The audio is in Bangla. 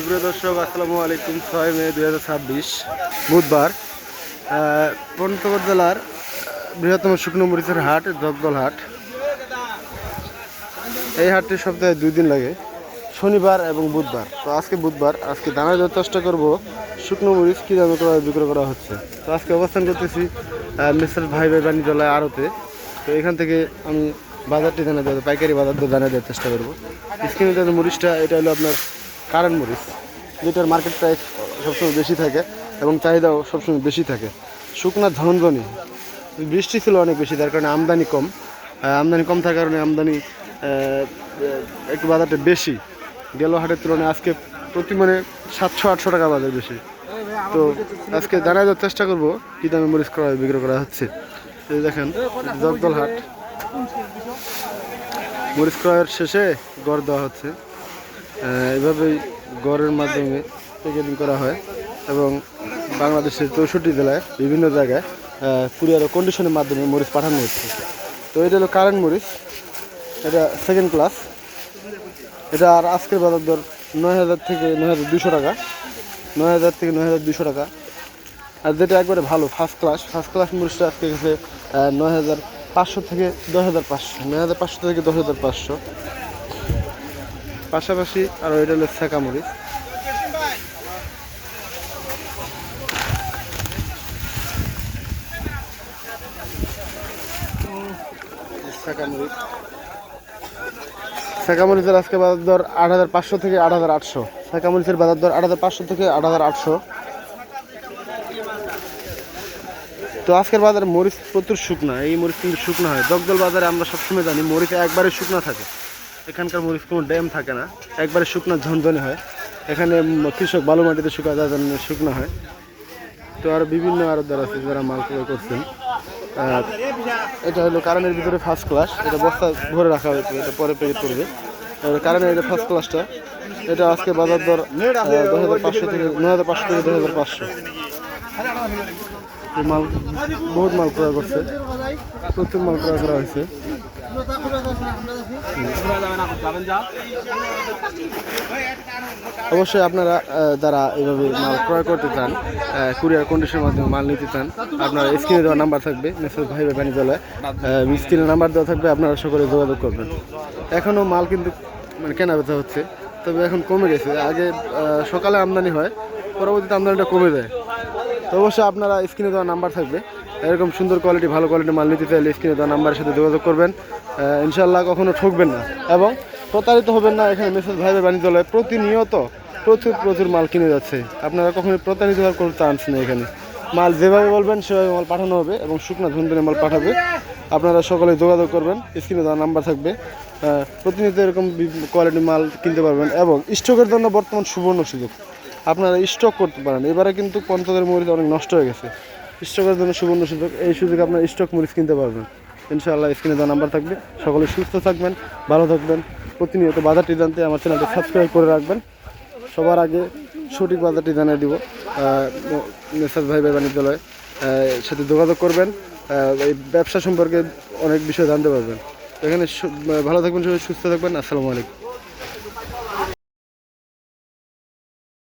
সুপ্রিয় দর্শক, আসসালামু আলাইকুম। 6 মে 2026 বুধবার। পঞ্চগড় জেলার বৃহত্তম শুকনো মরিচের হাট জগদল হাট। এই হাটটি সপ্তাহে 2 দিন লাগে, শনিবার এবং বুধবার। তো আজকে বুধবার, আজকে দানা দেওয়ার চেষ্টা করবো শুকনো মরিচ কী দামে বিক্রয় করা হচ্ছে। তো আজকে অবস্থান করতেছি মিস্টার ভাই বাণিজ্যালয় আড়তে। তো এখান থেকে আমি বাজারটি জানা দেওয়া, পাইকারি বাজার দিয়ে জানা দেওয়ার চেষ্টা করবো। স্ক্রিনে যে মরিচটা, এটা হলো আপনার কারেন্ট মরিচ, যেটার মার্কেট প্রাইস সবসময় বেশি থাকে এবং চাহিদাও সবসময় বেশি থাকে। শুকনা ঝনঝনি, বৃষ্টি ছিল অনেক বেশি, তার কারণে আমদানি কম। আমদানি কম থাকার কারণে আমদানি একটু বাজারটা বেশি। গেল হাটের তুলনায় আজকে প্রতি মানে 700-800 টাকা বাজার বেশি। তো আজকে জানা যাওয়ার চেষ্টা করবো কী দামে মরিচ বিক্রয় করা হচ্ছে। এই দেখেন জগদল হাট। মরিচ ক্রয়ের শেষে গড় দেওয়া হচ্ছে। এভাবেই গড়ের মাধ্যমে প্যাকেটিং করা হয় এবং বাংলাদেশের 64 জেলায় বিভিন্ন জায়গায় কুরিয়ার ও কন্ডিশনের মাধ্যমে মরিচ পাঠানো হচ্ছে। তো এটা হলো কারেন্ট মরিচ, এটা সেকেন্ড ক্লাস। এটা আর আজকের বাজার দর 9,000 থেকে 9,200 টাকা, 9,000 থেকে 9,200 টাকা। আর যেটা একবারে ভালো ফার্স্ট ক্লাস মরিচটা আজকে গেছে 9,500 থেকে 10,500, 9,500 থেকে 10,500। পাশাপাশি আর এটা হলো ছেঁকা মরিচ। ছেঁকা মরিচের আজকে বাজার দর 8,500 থেকে 8,800। ছেঁকা মরিচের বাজার দর 8,500 থেকে 8,800। তো আজকের বাজারে মরিচ প্রচুর শুকনা, এই মরিচ কিন্তু শুকনো হয়। জগদল বাজারে আমরা সবসময় জানি মরিচ একবারে শুকনো থাকে, এখানকার মরিচ কোনো ড্যাম থাকে না, একবারে শুকনো ঝনঝনে হয়। এখানে কৃষক বালু মাটিতে শুকায়, যার জন্য শুকনো হয়। তো আর বিভিন্ন আড়তদার আছে যারা মাল ক্রয় করছেন। এটা হলো কারেন্টের ভিতরে ফার্স্ট ক্লাস, এটা বস্তা ভরে রাখা হয়েছে, এটা পরে প্যাকেট করবে। কারেন্টের এটা ফার্স্ট ক্লাসটা, এটা আজকে বাজার দর 10,500 থেকে 9,500 থেকে 10,500। মাল বহুত মাল ক্রয় করছে, প্রচুর মাল ক্রয় করা হয়েছে। অবশ্যই আপনারা যারা এইভাবে মাল ক্রয় করতে চান, কুরিয়ার কন্ডিশনের মাধ্যমে মাল নিতে চান, আপনারা স্ক্রিনে দেওয়া নাম্বার থাকবে, মেসেজ ভাই বাণিজ্যালয় স্ক্রিনে নাম্বার দেওয়া থাকবে, আপনারা সকলে যোগাযোগ করবেন। এখনও মাল কিন্তু মানে কেনা বেচা হচ্ছে, তবে এখন কমে গেছে। আগে সকালে আমদানি হয়, পরবর্তীতে আমদানিটা কমে যায়। তো অবশ্যই আপনারা স্ক্রিনে দেওয়া নাম্বার থাকবে, এরকম সুন্দর কোয়ালিটি ভালো কোয়ালিটির মাল নিতে চাইলে স্ক্রিনে দেওয়া নাম্বারের সাথে যোগাযোগ করবেন। ইনশাআল্লাহ কখনো ঠকবেন না এবং প্রতারিত হবেন না। এখানে মেসেজ ভাই বাণিজ্যালয় প্রতিনিয়ত প্রচুর মাল কিনে যাচ্ছে, আপনারা কখনো প্রতারিত হওয়ার কোনো চান্স নেই। এখানে মাল যেভাবে বলবেন সেভাবে মাল পাঠানো হবে এবং শুকনো ঝুনঝুনে মাল পাঠাবে। আপনারা সকলে যোগাযোগ করবেন, স্ক্রিনে দেওয়া নাম্বার থাকবে। প্রতিনিয়ত এরকম কোয়ালিটির মাল কিনতে পারবেন এবং স্টকের জন্য বর্তমান সুবর্ণ সুযোগ, আপনারা স্টক করতে পারেন। এবারে কিন্তু পঞ্চগড়ের মরিচ অনেক নষ্ট হয়ে গেছে, স্টকের জন্য সুবর্ণ সুযোগ। এই সুযোগে আপনারা স্টক মরিচ কিনতে পারবেন ইনশাআল্লাহ। স্ক্রিনে দেওয়া নাম্বার থাকবে। সকলে সুস্থ থাকবেন, ভালো থাকবেন। প্রতিনিয়ত বাজারটি জানতে আমার চ্যানেলটি সাবস্ক্রাইব করে রাখবেন। সবার আগে সঠিক বাজারটি জানিয়ে দিব। মেসাজ ভাই বাণিজ্যালয় সাথে যোগাযোগ করবেন, এই ব্যবসা সম্পর্কে অনেক বিষয় জানতে পারবেন। এখানে ভালো থাকবেন, সবাই সুস্থ থাকবেন। আসসালামু আলাইকুম।